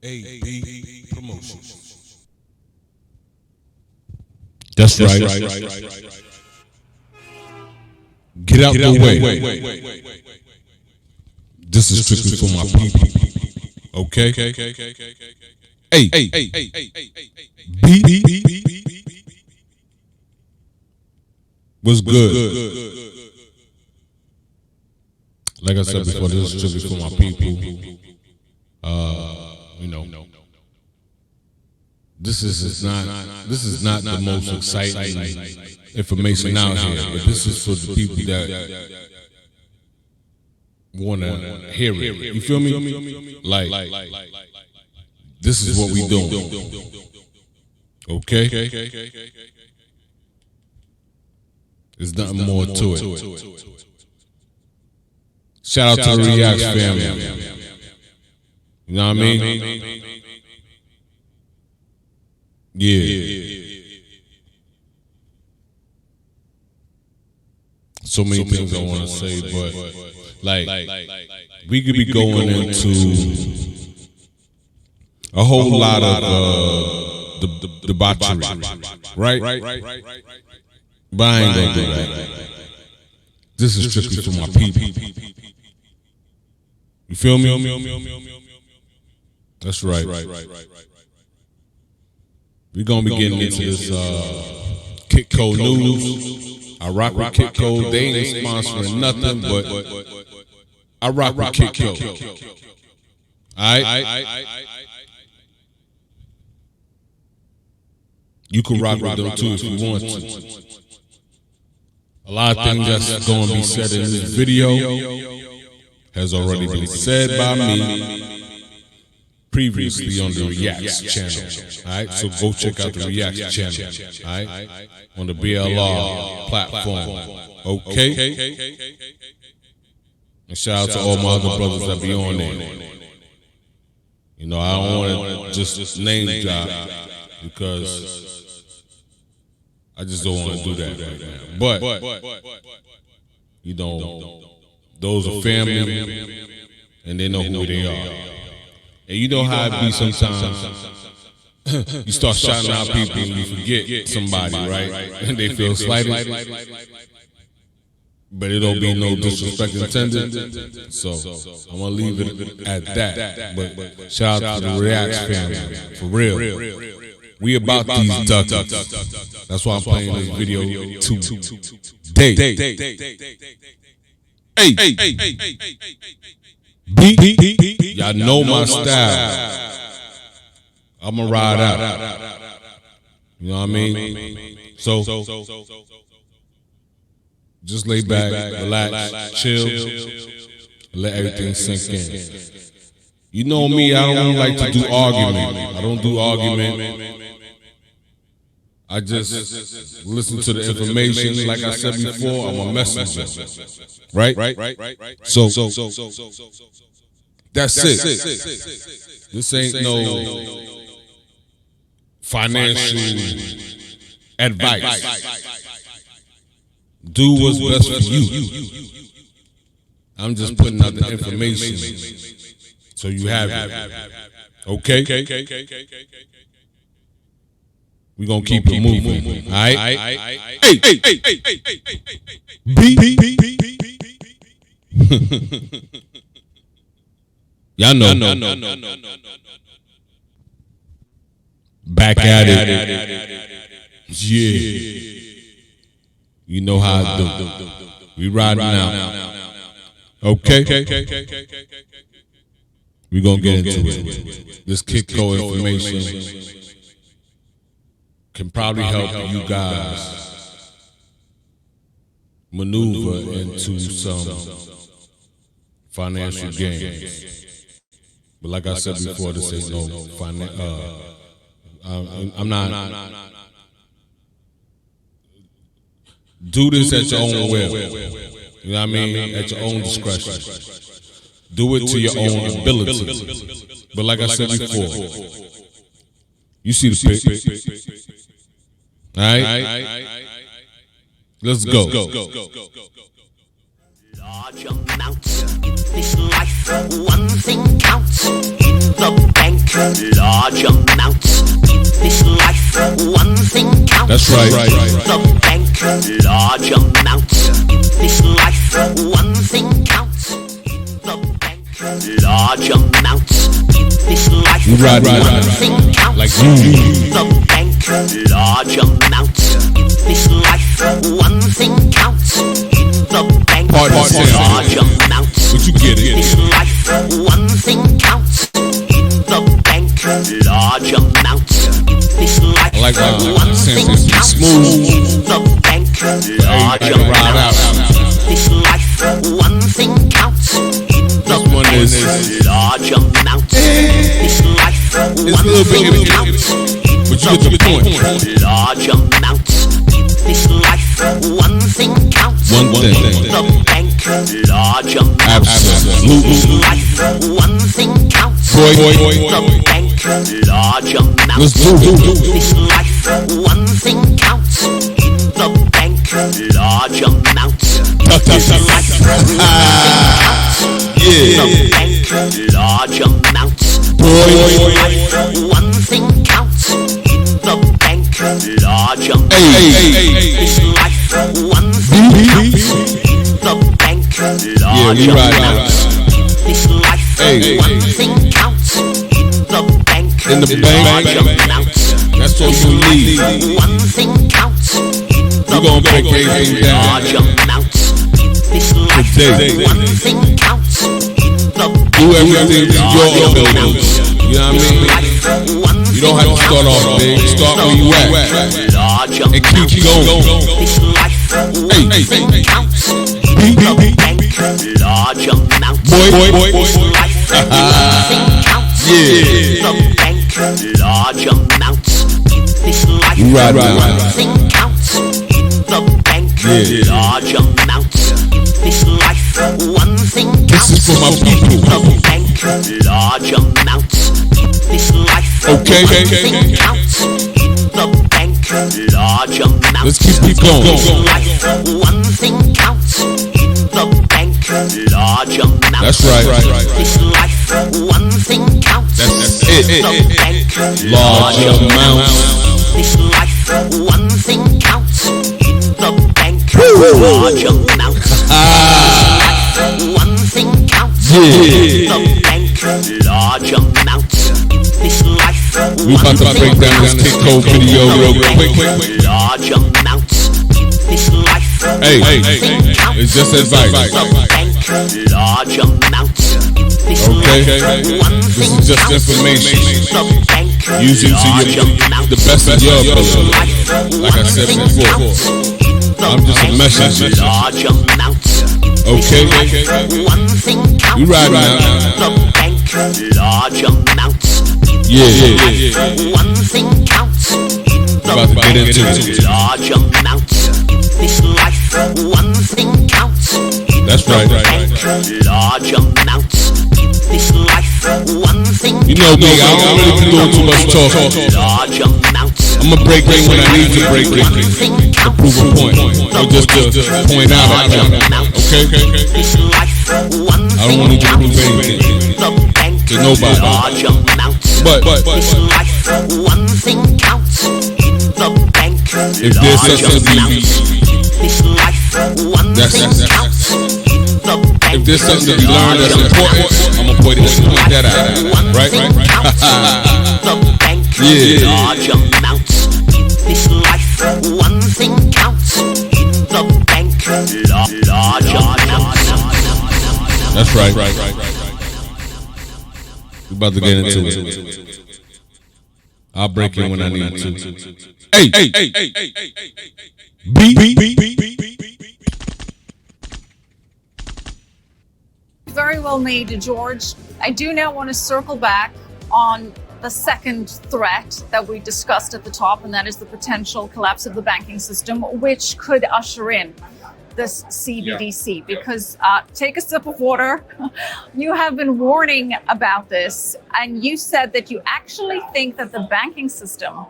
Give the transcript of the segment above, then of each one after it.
AB Promotions. That's right. Get out the way. This is strictly for my people. Okay? Hey. B. What's good? Like I said before, this is strictly for my people. This is not the most exciting information out here, but this is for the people that want to hear it. You feel me? Like, this is what we doing. Okay? There's nothing more to it. Shout out to the Reacts family. You know what I mean? Yeah. So many things I want to say, but like we could be going into a whole lot of the debauchery, right? But I ain't gonna do that. This is strictly for my people. You feel me? That's right. We're gonna be getting into this Kick Code news. I rock with Kick Code. They ain't sponsoring nothing, but I rock with Kick Code. Alright? You can rock with them too if you want to. A lot of things that's going to be said in this video has already been said by me previously on the Reacts channel. Alright, so go check out the Reacts channel. Alright, on the BLR platform. Okay? And shout out to all my other brothers that be on there. You know, I don't want to just name drop because I just don't want to do that right now. But, you know, those are family and they know who they are. And you know how it be sometimes. You start shouting out people and you forget somebody, right? And they feel slighted. But it don't be no disrespect intended. So I'm going to leave it at that. But shout out to the Reacts family. For real. We about these DUCKETS. That's why I'm playing this video today. Hey. B. Y'all know my style. I'ma ride out. You know what I mean? So just lay back, relax, chill, let everything sink in. You know me, I don't like to do argument. I don't do argument. I just listen to the information. Like I said before, I'm a messenger. Right? So that's it. This ain't no financial advice. Do what's best for you. I'm just putting out the information so you have it. Okay? We're going to keep it moving. All right? Hey. B. Y'all know. Back at it. Yeah. You know how I do. We riding out. Okay? We're going to get into it. This Kick Code information can probably help you guys maneuver into some financial gains. But like I said before, this ain't no I'm not. Do this at your own will. You know what I mean? At your own discretion. Do it to your own ability. But like I said before, you see the pic. All right? Let's go. Large amounts in this life, one thing counts. In the bank, large amounts. In this life, one thing counts. That's right. The bank, large amounts. In this life, one thing counts. In the bank, large amounts. In this life, right. one thing counts. Like you. The bank, large amounts. In this life, one thing counts. In the bank, large amounts. But you get it. In this life, one thing counts. In the bank, large amounts. In this life, I like one thing counts. smooth. In the bank, large amounts. In this life, one thing counts. In the bank, large amounts. In this life, one thing counts. But you get the point. Large amounts. In this life, one thing counts. One thing. The bank, large amounts. Absolutely. In this life, one thing counts. Boy. The bank, large amounts. Let's do it. In this life, one thing counts. In the bank, large amounts. In this life, one thing counts. In the bank, large amounts. In this life, one thing counts. In the bank, large amounts. In this life, one thing counts. In the bank, large amounts. In this life, one thing counts. In the bank, In the bank. large amounts. That's what you need. One thing counts. In the We're gonna break bank, everything down large amounts. In this life, today. one thing counts. In the Do everything to your ability. You know what I mean? You don't have to start off big. Start where you at. And keep going. This life, one thing counts. The bank, large amounts. Boy. This life, one thing counts. Yeah. The bank, large amounts. In this life, Right. one thing counts. In the bank, large amounts. In this life, one thing counts. This is for my people. The bank, large amounts. In this life, Okay. one thing counts. In the bank, large amounts. Let's keep it going. In this life, one thing counts. In the bank, large amounts. That's right. This life, one thing counts. That's In it. the bank, Large amounts. This life, one thing counts. In the bank, large amounts. One thing counts. In the bank, large amounts. This life, We about to break down this Kick Code video real quick. large amounts. In this life, Hey, one thing counts. it's just advice. The bank, large amounts. In this Okay. life, one This thing is just counts. information. The bank, Use it to large amounts. the best of your ability. Like I One said thing before, counts. In the I'm just a bank, messenger. large amounts. In this Okay. life, one thing counts. You right now. The bank, large amounts. Yeah. One thing counts. In the About to get bank, into it. large amounts. In this life, one thing counts. That's right. Bank, large amounts. In this life, one thing You know me, I don't really be doing too much talking. large amounts. I'm gonna break in when I need to break One in thing to counts. prove a point. Or just to point out a point. Okay? This life, one I don't thing want to counts. prove anything. The bank, To nobody. large amounts. But This life, one thing counts. In the bank, if there's large something to amounts. be, This life, one That's- thing that's- counts. In the bank, if there's something to be learned that's important, I'm gonna point that out. Right? The bank, Yeah. large amounts. In this life, one thing counts. In the bank, large amounts. That's right. We're about to get into it. I'll break in when I need to. Hey. Very well made, George. I do now want to circle back on the second threat that we discussed at the top, and that is the potential collapse of the banking system, which could usher in this CBDC. Because take a sip of water. You have been warning about this, and you said that you actually think that the banking system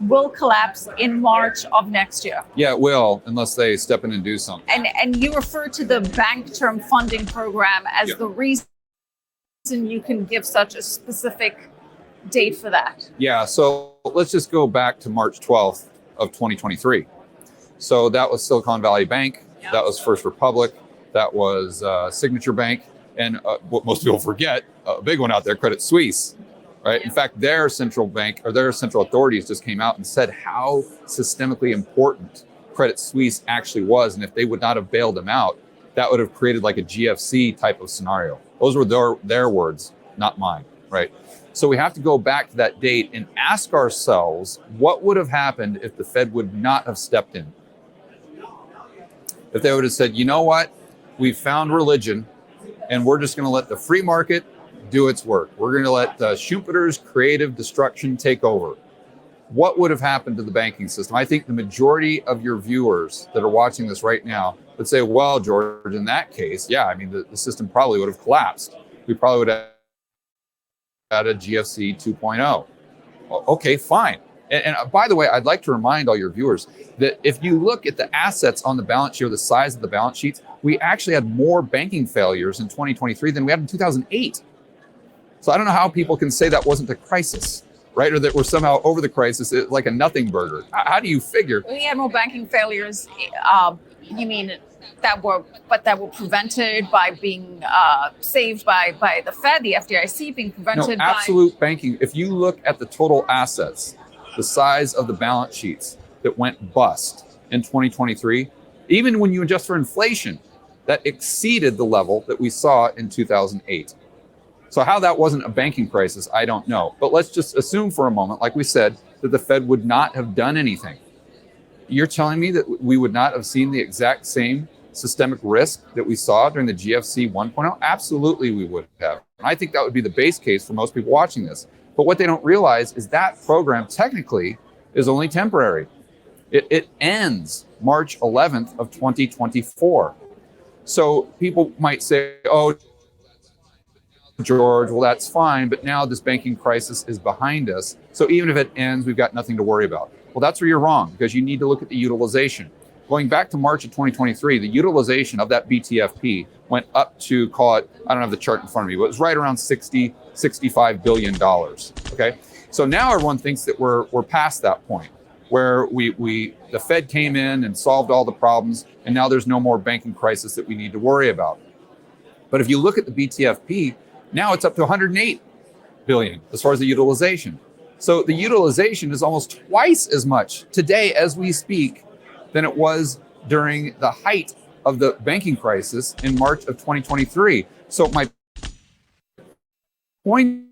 will collapse in March of next year. Yeah, it will, unless they step in and do something. And you refer to the Bank Term Funding Program as the reason you can give such a specific date for that? Yeah, so let's just go back to March 12th of 2023. So that was Silicon Valley Bank, that was First Republic, that was Signature Bank, and what most people forget, a big one out there, Credit Suisse, right? In fact, their central bank or their central authorities just came out and said how systemically important Credit Suisse actually was, and if they would not have bailed them out, that would have created like a GFC type of scenario. Those were their words, not mine, right? So we have to go back to that date and ask ourselves, what would have happened if the Fed would not have stepped in? If they would have said, you know what, we've found religion and we're just going to let the free market do its work. We're going to let Schumpeter's creative destruction take over. What would have happened to the banking system? I think the majority of your viewers that are watching this right now would say, well, George, in that case, yeah, I mean, the system probably would have collapsed. We probably would have had a GFC 2.0. Okay, fine. And by the way, I'd like to remind all your viewers that if you look at the assets on the balance sheet or the size of the balance sheets, we actually had more banking failures in 2023 than we had in 2008. So I don't know how people can say that wasn't a crisis, right? Or that we're somehow over the crisis, like a nothing burger. How do you figure? We had more banking failures. You mean that were prevented by being saved by the Fed, the FDIC being prevented by absolute banking. If you look at the total assets, the size of the balance sheets that went bust in 2023, even when you adjust for inflation, that exceeded the level that we saw in 2008. So how that wasn't a banking crisis, I don't know. But let's just assume for a moment, like we said, that the Fed would not have done anything. You're telling me that we would not have seen the exact same systemic risk that we saw during the GFC 1.0? Absolutely we would have. And I think that would be the base case for most people watching this. But what they don't realize is that program technically is only temporary. It ends March 11th of 2024. So people might say, oh, George, well, that's fine, but now this banking crisis is behind us. So even if it ends, we've got nothing to worry about. Well, that's where you're wrong, because you need to look at the utilization. Going back to March of 2023, the utilization of that BTFP went up to, call it, I don't have the chart in front of me, but it was right around $65 billion. Okay, so now everyone thinks that we're past that point where the Fed came in and solved all the problems, and now there's no more banking crisis that we need to worry about. But if you look at the BTFP, now it's up to 108 billion as far as the utilization. So the utilization is almost twice as much today as we speak than it was during the height of the banking crisis in March of 2023. So my point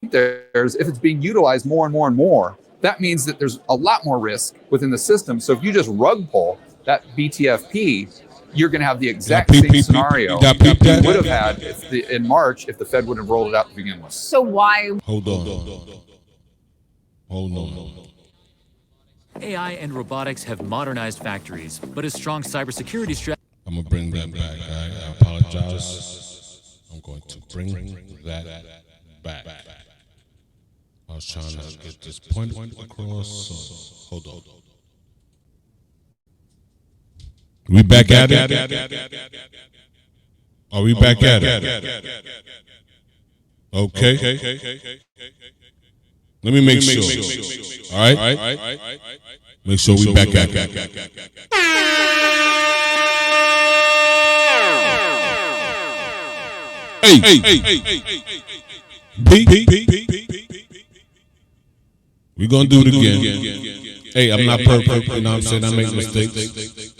there is, if it's being utilized more and more and more, that means that there's a lot more risk within the system. So if you just rug pull that BTFP, you're going to have the exact same scenario you would have had in March if the Fed would have rolled it out to begin with. So why? Hold on. AI and robotics have modernized factories, but a strong cybersecurity strategy. I'm going to bring that back. I apologize. I'm going to bring that back. I was trying to get this point across. So hold on. We back at it? Are we back at it? Okay. Let me make sure. All right? Make sure we back at it. Hey. We're going to do it again. Hey, I'm not perfect. You know what I'm saying? I make mistakes.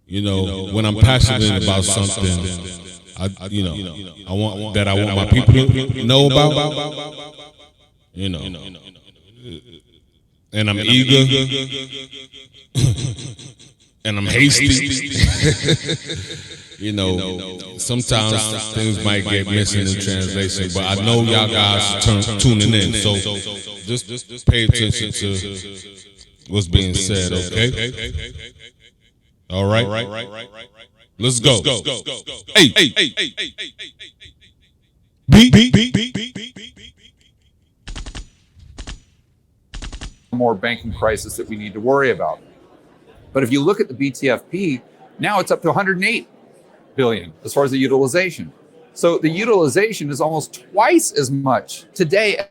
You know, when I'm passionate about something, I want my people to know about. You know, and I'm eager, and I'm hasty. You know, sometimes things might get missing in translation, but I know y'all guys are tuning in, so just pay attention to what's being said, okay? All right. Let's go. Hey. More banking crisis that we need to worry about. But if you look at the BTFP, now it's up to 108 billion as far as the utilization. So the utilization is almost twice as much today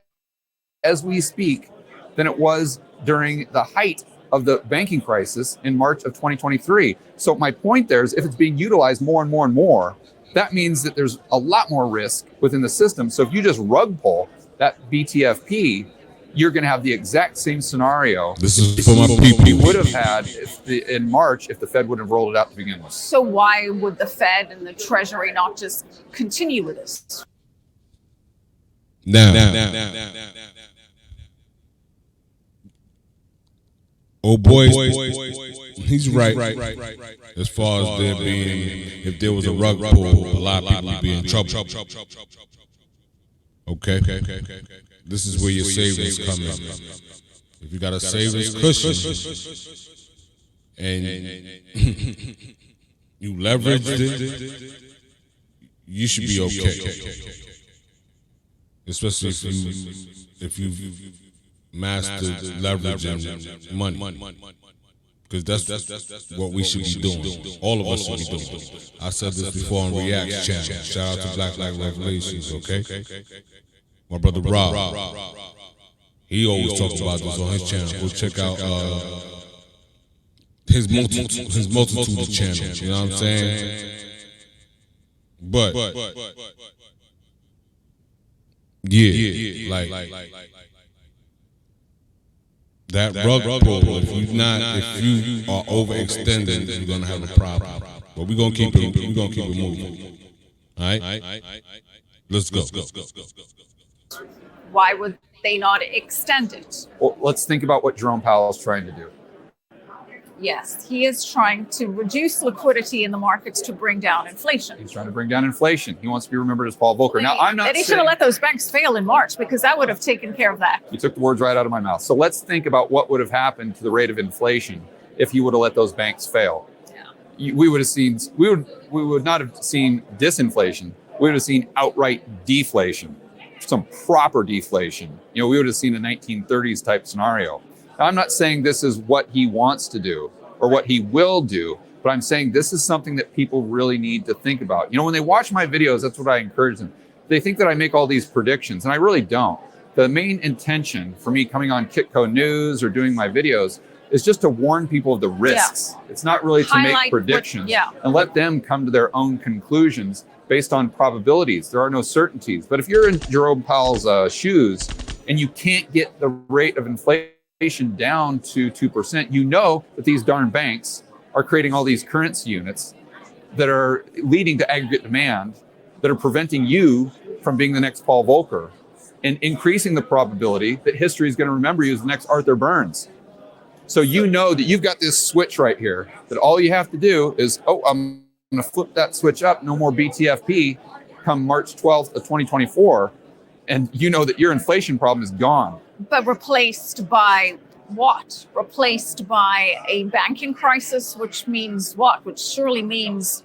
as we speak than it was during the height of the banking crisis in March of 2023. So my point there is if it's being utilized more and more and more, that means that there's a lot more risk within the system. So if you just rug pull that BTFP, you're going to have the exact same scenario This is for my people. we would have had in March if the Fed wouldn't have rolled it out to begin with. So why would the Fed and the Treasury not just continue with this? Now, oh boy, he's right. As far as there being, if there was a rug pull, a lot of people would be in trouble. Okay. This is where your savings come in. If you got a savings cushion and you leveraged it, you should be okay. Especially if you mastered leveraging money. Because that's what we should be doing. All of us should be doing. I said this before on React's channel. Shout out to Black Light Revelations, okay? My brother Rob, he always talks about this on his channel. Go check out his multitude of channels. You know what I'm saying? But yeah, like that rug pull. If you are overextending, you're gonna have a problem. But we're gonna keep it. We're gonna keep it moving. All right. Let's go. Why would they not extend it? Well, let's think about what Jerome Powell is trying to do. Yes, he is trying to reduce liquidity in the markets to bring down inflation. He's trying to bring down inflation. He wants to be remembered as Paul Volcker. Now, I'm not They should have let those banks fail in March because that would have taken care of that. You took the words right out of my mouth. So let's think about what would have happened to the rate of inflation if he would have let those banks fail. Yeah. We would not have seen disinflation. We would have seen outright deflation, some proper deflation. We would have seen a 1930s type scenario. Now, I'm not saying this is what he wants to do or what he will do, but I'm saying this is something that people really need to think about. When they watch my videos, that's what I encourage them. They think that I make all these predictions, and I really don't. The main intention for me coming on Kitco News or doing my videos is just to warn people of the risks. Yeah. It's not really to make predictions and let them come to their own conclusions based on probabilities. There are no certainties. But if you're in Jerome Powell's shoes and you can't get the rate of inflation down to 2%, you know that these darn banks are creating all these currency units that are leading to aggregate demand, that are preventing you from being the next Paul Volcker and increasing the probability that history is going to remember you as the next Arthur Burns. So you know that you've got this switch right here, that all you have to do is, I'm going to flip that switch up, no more BTFP come March 12th of 2024, and you know that your inflation problem is gone. But replaced by what? Replaced by a banking crisis, which means what? Which surely means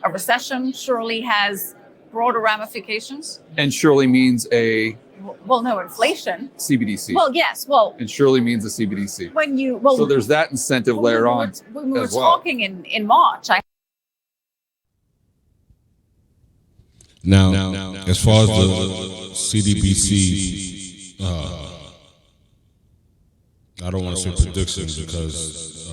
a recession, surely has broader ramifications. And surely means inflation. CBDC. Well, yes. Well, it surely means a CBDC. So there's that incentive layer on. When we were talking in March, Now, as far as the CDBC, I don't want to say predictions because,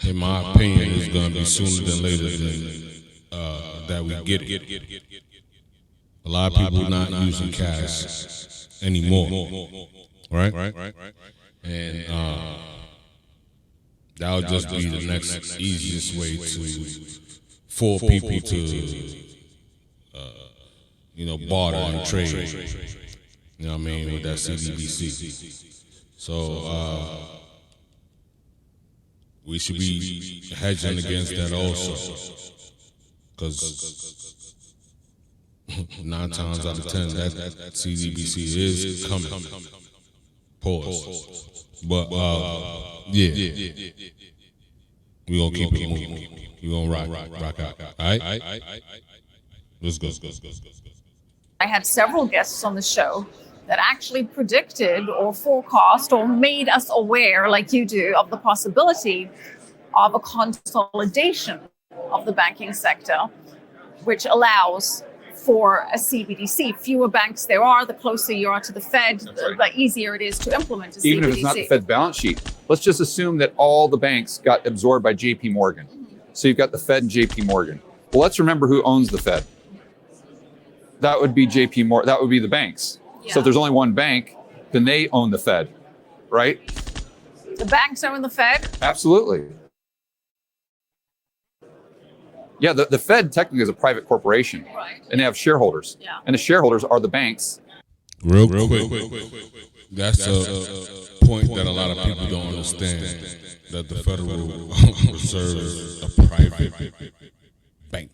in my opinion, it's going to be sooner than later that we get it. A lot of people are not using cash anymore, right? And that would just be the next easiest way for people to, barter and trade. You know what I mean, with that CDBC. So we should be hedging against that also, because 9 times out of 10 that CDBC is coming. Pause. But we gonna keep it moving. We gonna rock out. All right. Let's go. I had several guests on the show that actually predicted or forecast or made us aware, like you do, of the possibility of a consolidation of the banking sector which allows for a CBDC. Fewer banks there are, the closer you are to the Fed, the easier it is to implement a CBDC. Even if it's not the Fed balance sheet. Let's just assume that all the banks got absorbed by JP Morgan. So you've got the Fed and JP Morgan. Well, let's remember who owns the Fed. That would be JP Morgan, that would be the banks. Yeah. So if there's only one bank, then they own the Fed, right? The banks own the Fed? Absolutely. Yeah, the Fed technically is a private corporation, Right. and they have shareholders. Yeah. And the shareholders are the banks. Real quick. That's a point that a lot of people don't understand, that the Federal Reserve is a private bank.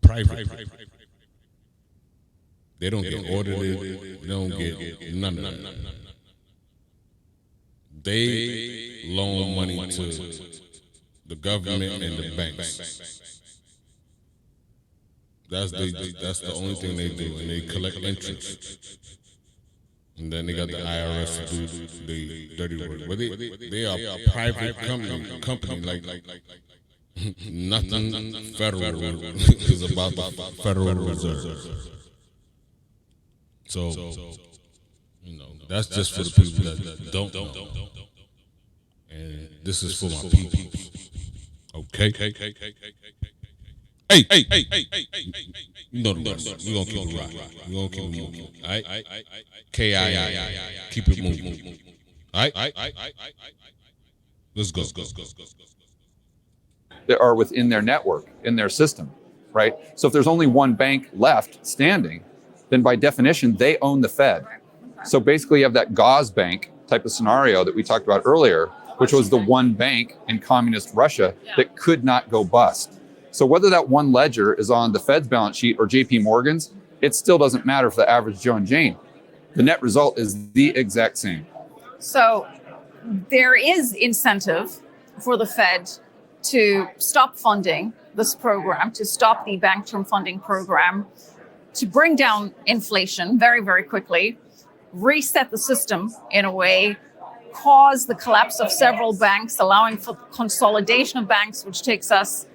Private. They don't get audited. They don't get none of that. They loan money to the government and the banks. That's the only thing they do, and they collect interest. And then they got the IRS to do the dirty work. But they are a private company like nothing federal is about the Federal Reserve. So, that's just for the people that don't know. And this is for my people. Okay? Hey. You know the rest. We're going to keep it rocking. We're going to keep it moving. All right? K-I-I. Keep it moving. All right? Let's go. That are within their network, in their system, right? So if there's only one bank left standing, then by definition, they own the Fed. So basically you have that Gauze bank type of scenario that we talked about earlier, which was the one bank in communist Russia that could not go bust. So whether that one ledger is on the Fed's balance sheet or JP Morgan's, it still doesn't matter for the average Joe and Jane. The net result is the exact same. So there is incentive for the Fed to stop funding this program, to stop the bank term funding program, to bring down inflation very, very quickly, reset the system in a way, cause the collapse of several banks, allowing for consolidation of banks, which takes us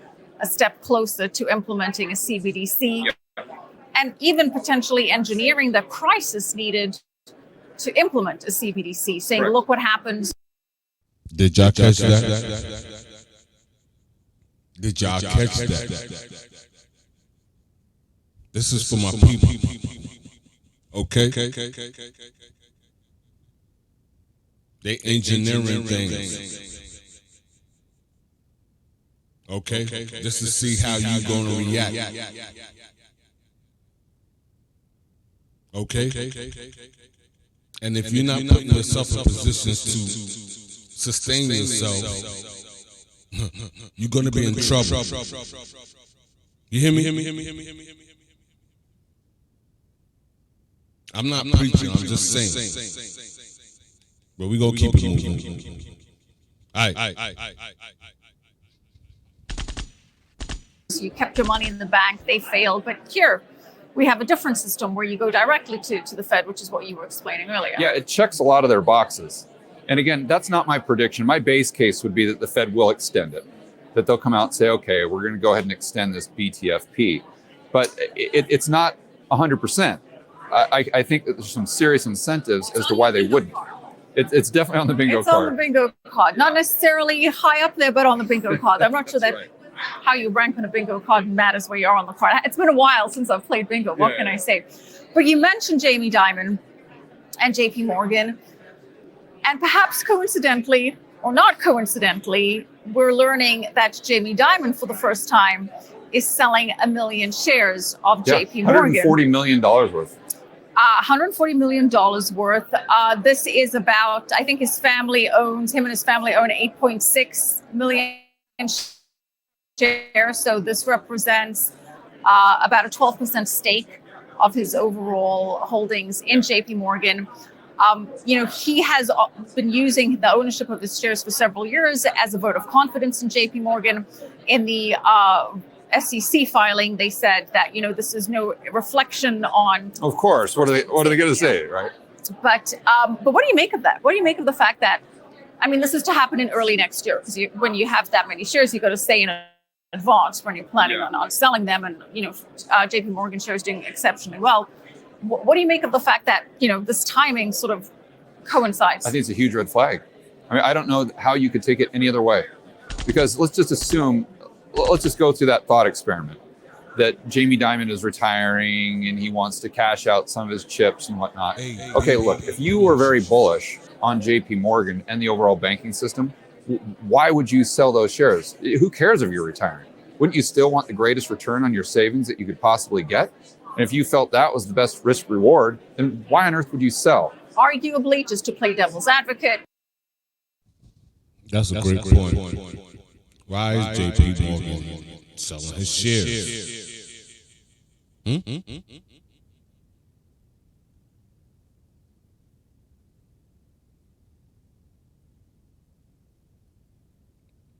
a step closer to implementing a CBDC, and even potentially engineering the crisis needed to implement a CBDC, saying, look what happens. Did y'all catch that? Did y'all catch that? This is for my people. Okay? They engineering things. Okay? Just to see how you gonna react. Okay? And if you're not putting yourself in positions to sustain yourself, you're gonna be in trouble. You hear me? I'm not preaching, I'm just saying. But we're gonna keep it moving. All right. You kept your money in the bank, they failed, but here we have a different system where you go directly to the Fed, which is what you were explaining earlier. Yeah, it checks a lot of their boxes. And again, that's not my prediction. My base case would be that the Fed will extend it, that they'll come out and say, okay, we're going to go ahead and extend this BTFP. But it's not 100%. I think that there's some serious incentives as to why they wouldn't. It's definitely on the bingo card. It's on the bingo card. Not necessarily high up there, but on the bingo card. I'm not sure that how you rank on a bingo card matters where you are on the card. It's been a while since I've played bingo. What can I say? But you mentioned Jamie Dimon and JP Morgan. And perhaps coincidentally, or not coincidentally, we're learning that Jamie Dimon, for the first time, is selling 1 million shares of JP Morgan. $140 million worth. $140 million worth. This is about, I think him and his family own 8.6 million shares. So this represents about a 12% stake of his overall holdings in JP Morgan. He has been using the ownership of his shares for several years as a vote of confidence in JP Morgan. In the SEC filing, they said that, this is no reflection on. Of course. What are they going to say, right? But what do you make of that? What do you make of the fact that, this is to happen in early next year? Because when you have that many shares, you got to say, advance when you're planning on selling them, and JP Morgan shares doing exceptionally well. What do you make of the fact that this timing sort of coincides? I think it's a huge red flag. I mean, I don't know how you could take it any other way, because let's just go through that thought experiment that Jamie Dimon is retiring and he wants to cash out some of his chips and whatnot. Okay, look, if you were very bullish on JP Morgan and the overall banking system, why would you sell those shares? Who cares if you're retiring? Wouldn't you still want the greatest return on your savings that you could possibly get? And if you felt that was the best risk reward, then why on earth would you sell? Arguably, just to play devil's advocate. That's a great point. Why is JP Morgan selling his shares?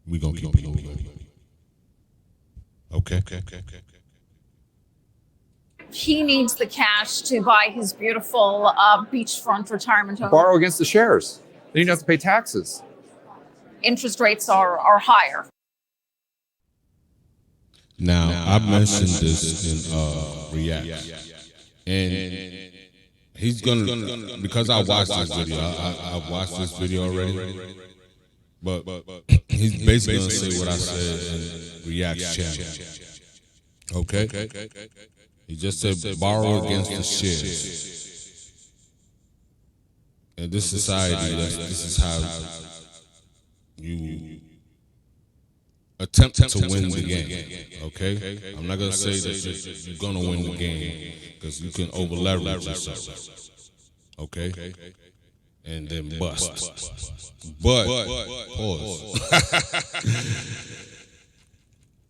We gonna keep it moving. Okay. He needs the cash to buy his beautiful beachfront retirement home. Borrow against the shares. Then you don't have to pay taxes. Interest rates are higher. Now, I mentioned this in React, and he's gonna, because I watched this video. I watched this video already, but he's basically gonna say what I said in React's channel. Okay, he just said borrow against the shares. In this society, this is how you attempt to win the game, okay? I'm not gonna say that you're gonna win the game, because you can over leverage yourself, okay? And then bust. But pause.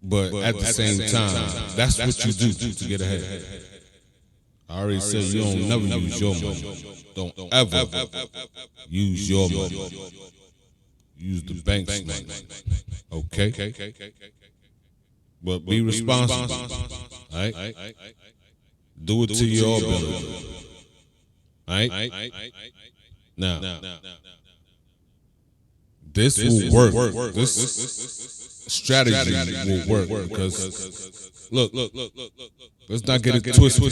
But at the same time, that's what you do to get ahead. I already said you don't never use your money. Don't ever use your money. Use the bank's money. Okay? But be responsible. All right? Do it to your ability. All right? Now, this will work. This strategy will work, because look, let's not get it twisted.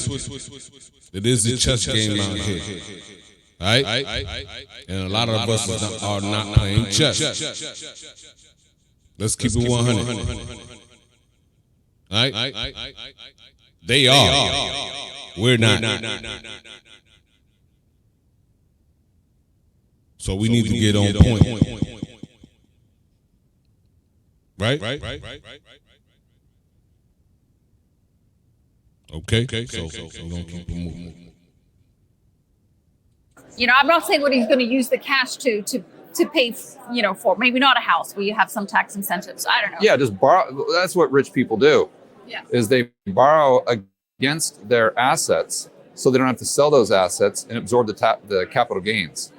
It is a chess game out here. All right? And a lot of us are not playing chess. Let's keep it 100. All right? They are. We're not. So we need to get on point. Right? Okay. So we're going to keep it moving. I'm not saying what he's going to use the cash to pay, for maybe not a house where you have some tax incentives. I don't know. Yeah, just borrow. That's what rich people do. Yeah. Is they borrow against their assets so they don't have to sell those assets and absorb the capital gains.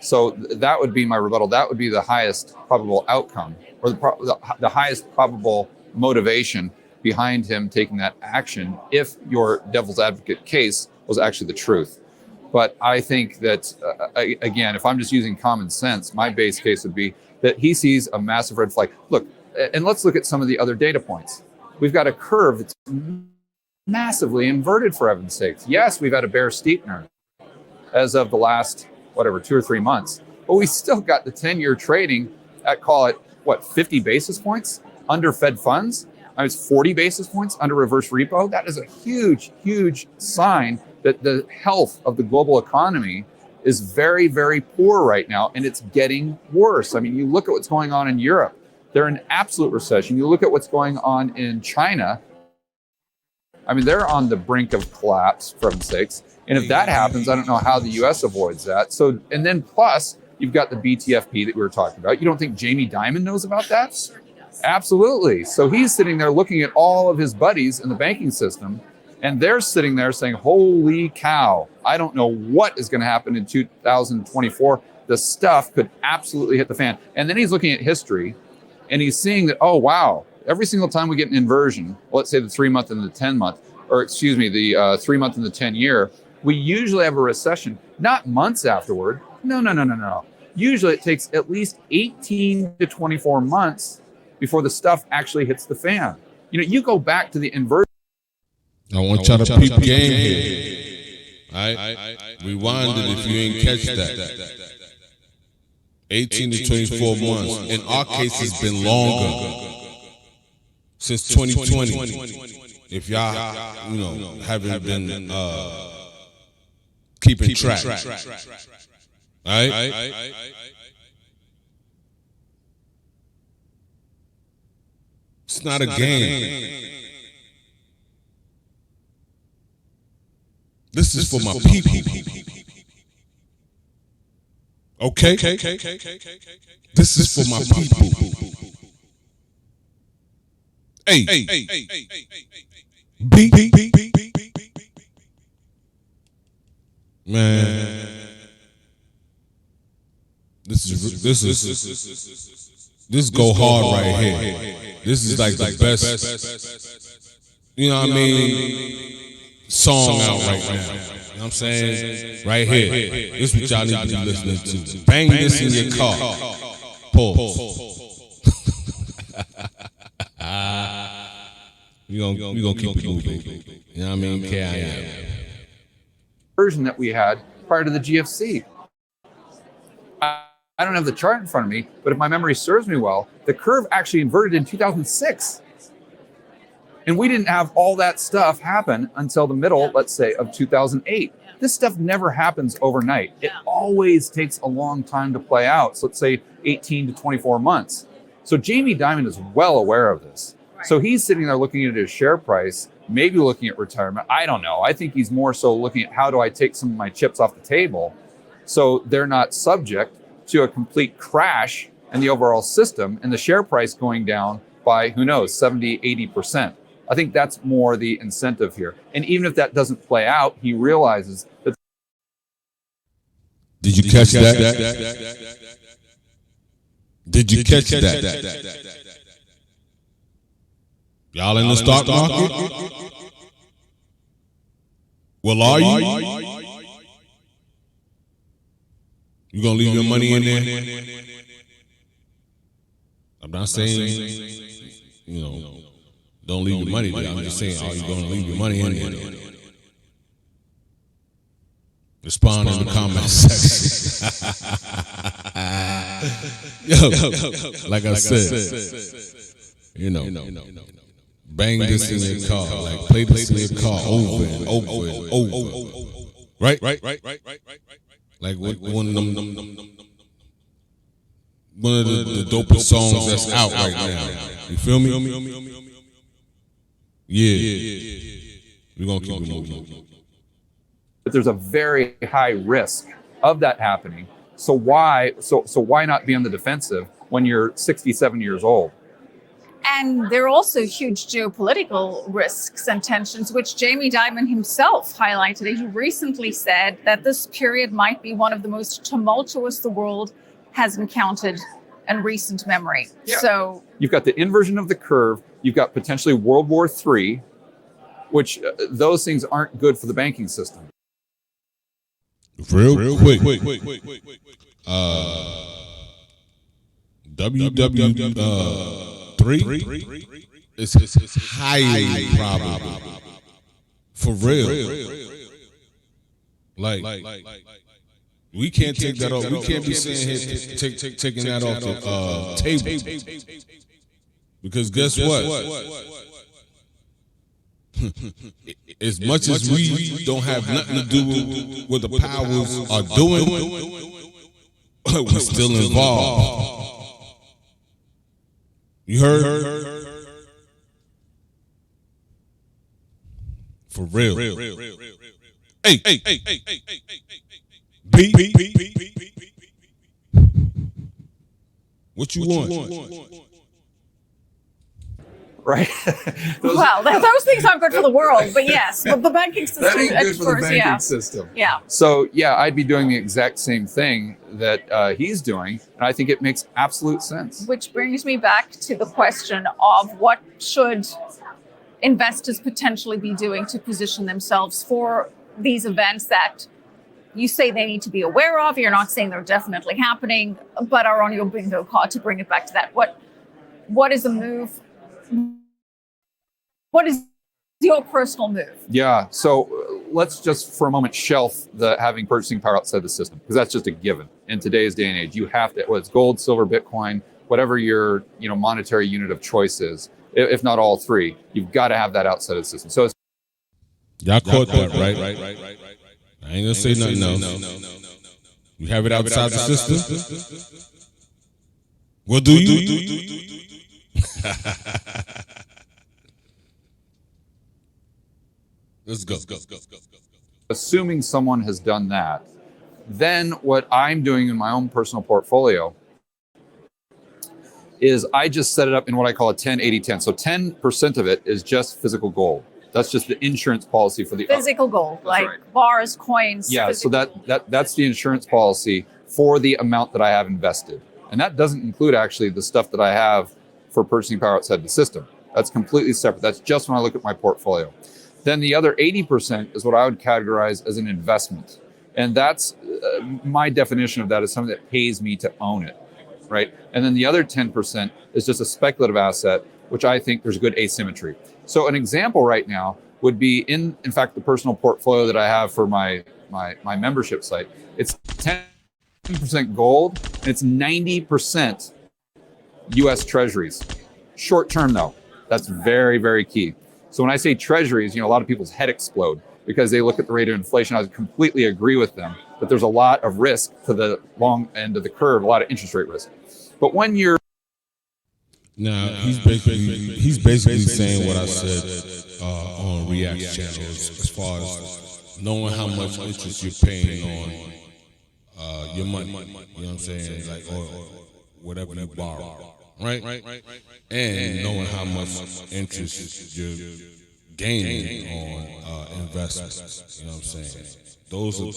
So that would be my rebuttal. That would be the highest probable outcome, or the highest probable motivation behind him taking that action, if your devil's advocate case was actually the truth. But I think that, again, if I'm just using common sense, my base case would be that he sees a massive red flag. Look, and let's look at some of the other data points. We've got a curve that's massively inverted, for heaven's sakes. Yes, we've had a bear steepener as of the last, 2 or 3 months. But we still got the 10-year trading at, call it, 50 basis points under Fed funds? I mean, it's 40 basis points under reverse repo. That is a huge, huge sign that the health of the global economy is very, very poor right now, and it's getting worse. I mean, you look at what's going on in Europe. They're in absolute recession. You look at what's going on in China. I mean, they're on the brink of collapse, for heaven's sakes. And if that happens, I don't know how the U.S. avoids that. So, and then plus, you've got the BTFP that we were talking about. You don't think Jamie Dimon knows about that? Sure he does. Absolutely. So he's sitting there looking at all of his buddies in the banking system, and they're sitting there saying, holy cow, I don't know what is going to happen in 2024. The stuff could absolutely hit the fan. And then he's looking at history, and he's seeing that, oh, wow, every single time we get an inversion, let's say the 3-month and the 10-month, or excuse me, the 3-month and the 10-year, we usually have a recession, not months afterward. No. Usually it takes at least 18 to 24 months before the stuff actually hits the fan. You know, you go back to the inversion. I want y'all to peep game here. Right? Rewind it if you ain't catch that. 18 to 24 months. In our case, it's been longer. Since 2020. If y'all, you know, haven't been keeping track. Right? It's not a game. This is for my people. Okay? This is for my people. Hey. Man. This go hard right here. This is like the best, you know what I mean, song out right now. You know what I'm saying? Right here. This is what y'all need to be listening to. Bang this in your car. Pause. We gonna keep it moving. You know what I mean? KIM. Version that we had prior to the GFC. I don't have the chart in front of me, but if my memory serves me well, the curve actually inverted in 2006. And we didn't have all that stuff happen until the middle, let's say, of 2008. This stuff never happens overnight. It always takes a long time to play out. So let's say 18 to 24 months. So Jamie Dimon is well aware of this. So he's sitting there looking at his share price, maybe looking at retirement. I don't know. I think he's more so looking at how do I take some of my chips off the table so they're not subject to a complete crash in the overall system and the share price going down by, who knows, 70, 80%. I think that's more the incentive here. And even if that doesn't play out, he realizes that. Did you catch that? Did you catch that? Y'all in the stock market? Well, are you? You gonna leave your money in there? I'm not saying, you know, don't leave your money there. I'm just saying, are you gonna leave your money in there? Respond in the comment section. Yo, like I said, you know, bang this in your car, like play this in your car over and over and over. Right? Like one of the dopest songs that's out right now. You feel me? Yeah. We're gonna keep it moving. But there's a very high risk of that happening. So why not be on the defensive when you're 67 years old? And there are also huge geopolitical risks and tensions, which Jamie Dimon himself highlighted. He recently said that this period might be one of the most tumultuous the world has encountered in recent memory. Yeah. So you've got the inversion of the curve. You've got potentially World War III, which those things aren't good for the banking system. Real quick. WW3 is highly probable. For real. Like we can't take that off. We can't be sitting here taking that off the table. Because guess what? As much as we don't have nothing to do with what the powers are doing, we're still involved. You heard? For real. Hey. B. What you want? Right? well, those things aren't good for the world, but yes, but the banking system That ain't at good for the first, banking yeah. system. Yeah. So yeah, I'd be doing the exact same thing that he's doing, and I think it makes absolute sense. Which brings me back to the question of what should investors potentially be doing to position themselves for these events that you say they need to be aware of. You're not saying they're definitely happening, but are on your bingo card, to bring it back to that. what is a move? What is your personal move? Yeah. So let's just for a moment shelf the having purchasing power outside the system, because that's just a given in today's day and age. You have to, whether it's gold, silver, Bitcoin, whatever your monetary unit of choice is, if not all three, you've got to have that outside of the system. So it's Y'all caught that, right? I ain't gonna say nothing else. You have it outside the system. What do you? Let's go. assuming someone has done that, then what I'm doing in my own personal portfolio is I just set it up in what I call a 10-80-10. So 10% of it is just physical gold. That's just the insurance policy for the physical gold, like right. Bars, coins. Yeah, so that's the insurance policy for the amount that I have invested. And that doesn't include actually the stuff that I have for purchasing power outside the system. That's completely separate. That's just when I look at my portfolio. Then the other 80% is what I would categorize as an investment. And that's my definition of that is something that pays me to own it, right? And then the other 10% is just a speculative asset, which I think there's good asymmetry. So an example right now would be in fact, the personal portfolio that I have for my membership site. It's 10% gold, and it's 90% US treasuries. Short term though, that's very, very key. So when I say treasuries, a lot of people's head explode because they look at the rate of inflation. I completely agree with them that there's a lot of risk to the long end of the curve, a lot of interest rate risk. But when you're now, he's basically saying what I said on React channels as far as knowing how much interest you're paying on your money. You know what I'm saying? Like or whatever you borrow, right? And knowing how much interest you're gaining on investments. You know what I'm saying? Those are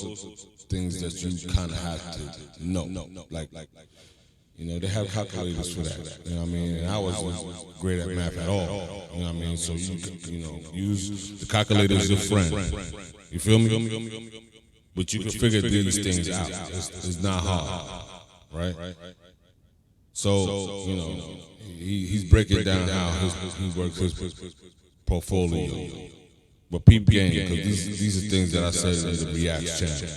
things that you kind of have to know. Like. They have calculators for that. You know what I mean? And I wasn't great at math at all. You know what I mean? So you can, use the calculator as your friend. You feel me? But you can figure these things out. It's not hard, right? So he's breaking down how he works his portfolio. But people game, because these are things that I said in the React channel.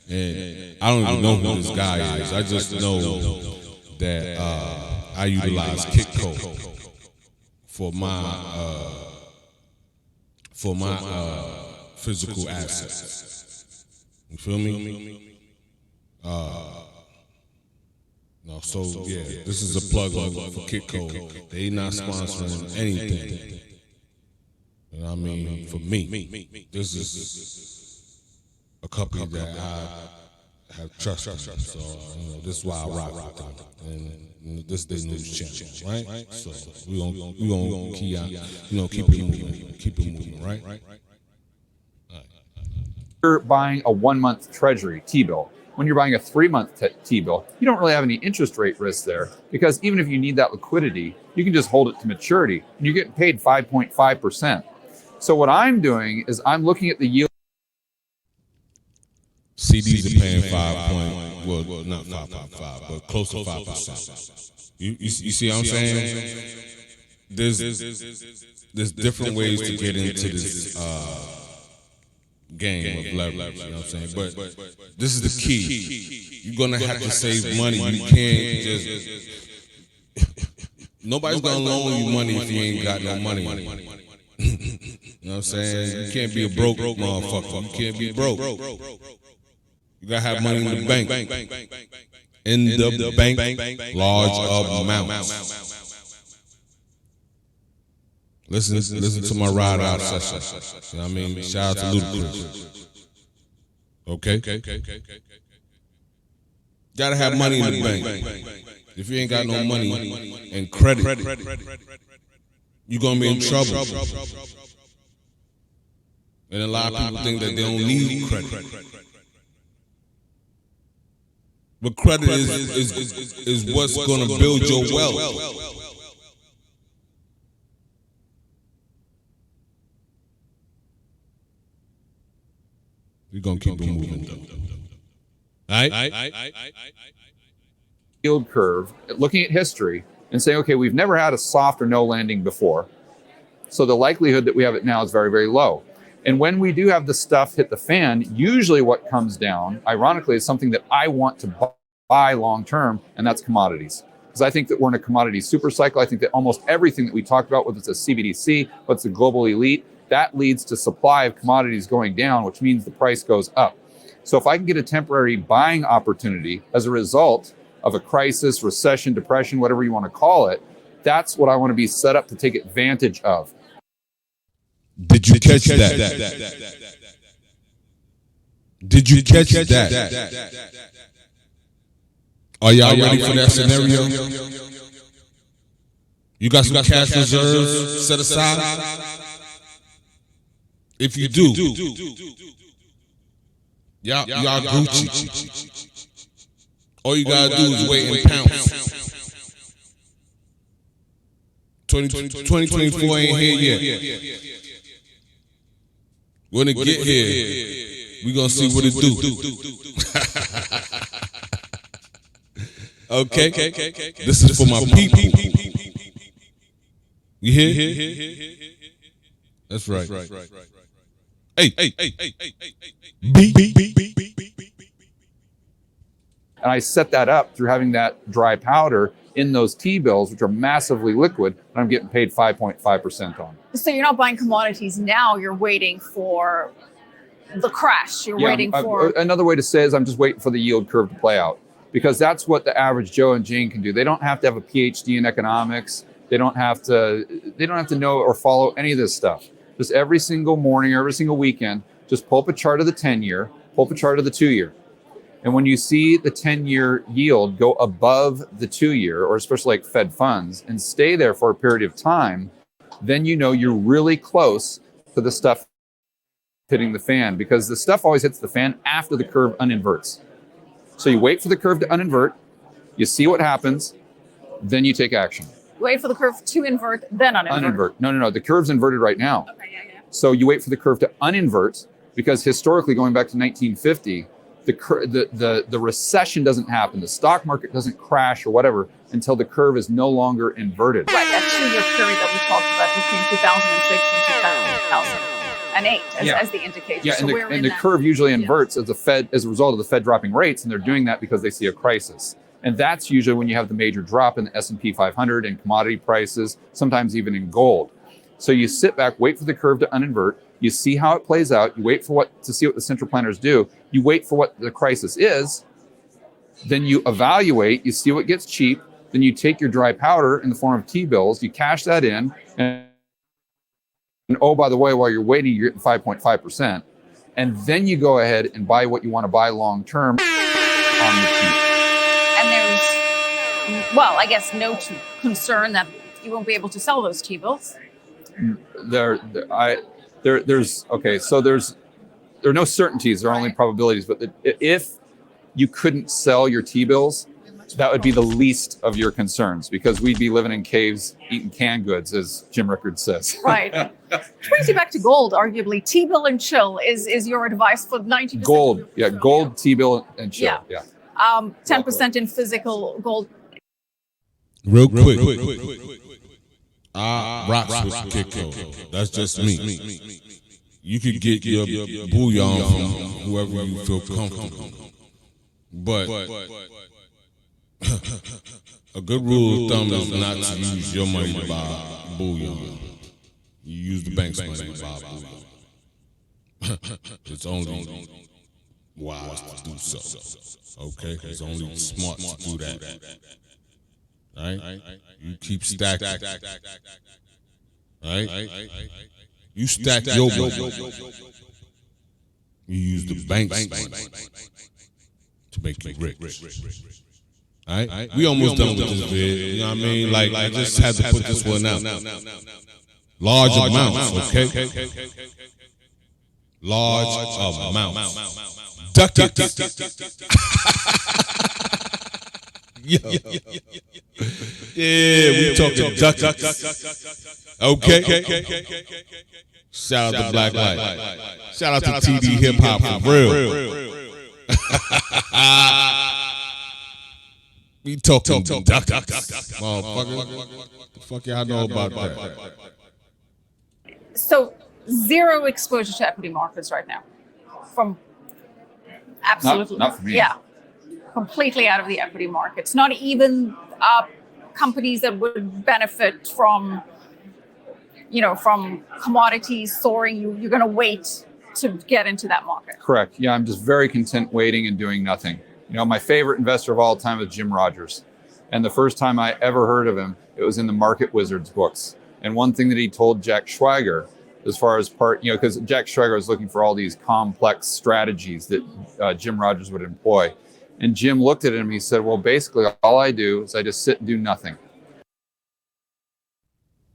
And I don't even know who this guy is. I just know that I utilize Kitco for my physical assets. You feel me? No, so yeah, this is a plug for Kitco. They not sponsoring anything. You know what I mean? For me, this is a company that I have trust in, so this is why I rock with them, and this is the news channel, right? So we gonna keep it moving, right? You're buying a 1-month treasury T-bill. When you're buying a 3-month T-bill, you don't really have any interest rate risk there, because even if you need that liquidity, you can just hold it to maturity, and you're getting paid 5.5%. So what I'm doing is I'm looking at the yield. CDs are paying not 5.5, but close to 5%. You see what I'm saying? There's different ways to get into this game of leverage. You know what I'm saying? But this is the key. You're gonna have to save money. You can't just. Nobody's gonna loan you money if you ain't got no money. You know what I'm saying? You can't be a broke motherfucker. You can't be broke. You gotta have money in the bank. In the bank, large amounts. Listen to my ride out session. You know what I mean? Shout out to Ludacris. Okay? Gotta have money in the bank. If you ain't got no money and credit, you're gonna be in trouble. And a lot of people think that they don't need credit. But credit is what's going to build your wealth. We're going to keep it moving, though. All right? Yield curve, looking at history, and saying, okay, we've never had a soft or no landing before. So the likelihood that we have it now is very, very low. And when we do have the stuff hit the fan, usually what comes down, ironically, is something that I want to buy long-term, and that's commodities. Because I think that we're in a commodity super cycle. I think that almost everything that we talked about, whether it's a CBDC, what's a global elite, that leads to supply of commodities going down, which means the price goes up. So if I can get a temporary buying opportunity as a result of a crisis, recession, depression, whatever you want to call it, that's what I want to be set up to take advantage of. Did you catch that? Did you catch that? Are y'all ready for that scenario? You got some cash reserves set aside? If you do, y'all Gucci. All you gotta do is wait and pounce. 2024 ain't here yet. When it get here, we gonna see what it do. Okay, this is for my people. You hear? That's right. Hey. And I set that up through having that dry powder in those T-bills, which are massively liquid, and I'm getting paid 5.5% on. So you're not buying commodities now, you're waiting for the crash. You're waiting for... Another way to say it is I'm just waiting for the yield curve to play out, because that's what the average Joe and Jane can do. They don't have to have a PhD in economics. They don't have to know or follow any of this stuff. Just every single morning, every single weekend, just pull up a chart of the 10-year, pull up a chart of the 2-year. And when you see the 10-year yield go above the 2-year, or especially like Fed funds, and stay there for a period of time, then you know you're really close to the stuff hitting the fan, because the stuff always hits the fan after the curve uninverts. So you wait for the curve to uninvert, you see what happens, then you take action. Wait for the curve to invert, then uninvert. No. The curve's inverted right now. Okay, yeah. So you wait for the curve to uninvert, because historically, going back to 1950, the recession doesn't happen. The stock market doesn't crash or whatever until the curve is no longer inverted. Right, that 2-year period that we talked about between 2006 and 2008 as the indicator. Yeah, so and the curve usually inverts as a result of the Fed dropping rates, and they're doing that because they see a crisis. And that's usually when you have the major drop in the S&P 500 and commodity prices, sometimes even in gold. So you sit back, wait for the curve to uninvert, you see how it plays out, you wait to see what the central planners do, you wait for what the crisis is, then you evaluate, you see what gets cheap, then you take your dry powder in the form of T-bills, you cash that in, and oh, by the way, while you're waiting, you're getting 5.5%. And then you go ahead and buy what you want to buy long-term on the cheap. And there's, well, I guess no concern that you won't be able to sell those T-bills. There are no certainties, there are only probabilities, but if you couldn't sell your T-bills, that would be the least of your concerns, because we'd be living in caves eating canned goods, as Jim Rickards says. Right. Which brings you back to gold, arguably. T-bill and chill is your advice for 90%? Gold, gold, T-bill and chill, 10% in physical gold. Real quick. Rocks with Kitco. That's just me. You could get your bullion from whoever you feel comfortable. But a good rule of thumb is not to use your money to buy bullion. You use the bank's money to buy bullion. It's only wise to do so. Okay? It's only smart to do that. Right? You keep stacking. Right? You stack your money. You use the bank's money to make you rich. All right? We almost done with this vid. You know what I mean? Like, I just had to put this one out. Large amounts, okay? Large amounts. DUCKETTS. Yeah, we talking DUCKETTS. Okay. Shout out to Black Light. Shout out to TD Hip Hop for real. We talking duckets, motherfucker. The fuck y'all know about that? So zero exposure to equity markets right now. From absolutely, Not for me. yeah, completely out of the equity markets. Not even companies that would benefit from, from commodities soaring. You're going to wait to get into that market. Correct. Yeah, I'm just very content waiting and doing nothing. My favorite investor of all time was Jim Rogers. And the first time I ever heard of him, it was in the Market Wizards books. And one thing that he told Jack Schwager, as far as because Jack Schwager was looking for all these complex strategies that Jim Rogers would employ. And Jim looked at him and he said, well, basically all I do is I just sit and do nothing.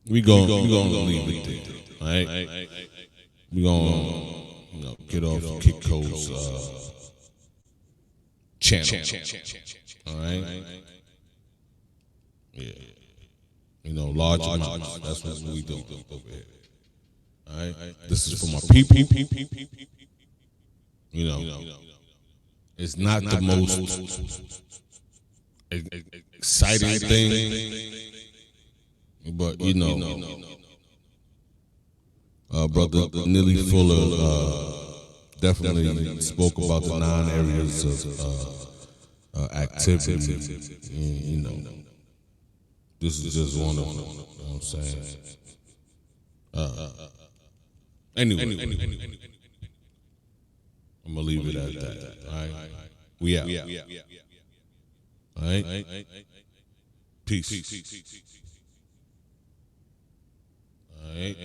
We gonna leave it there, all right? We gonna get off Kick Code's channel, all right? Yeah, large amounts. That's what we do over here. All right, this is for my people. It's not the most exciting thing, but Brother Neely Fuller definitely spoke about the 9 areas of activity. This is just one of them. You know what I'm saying? Anyway, I'm gonna leave it at that. All right, we out. All right, peace. All right.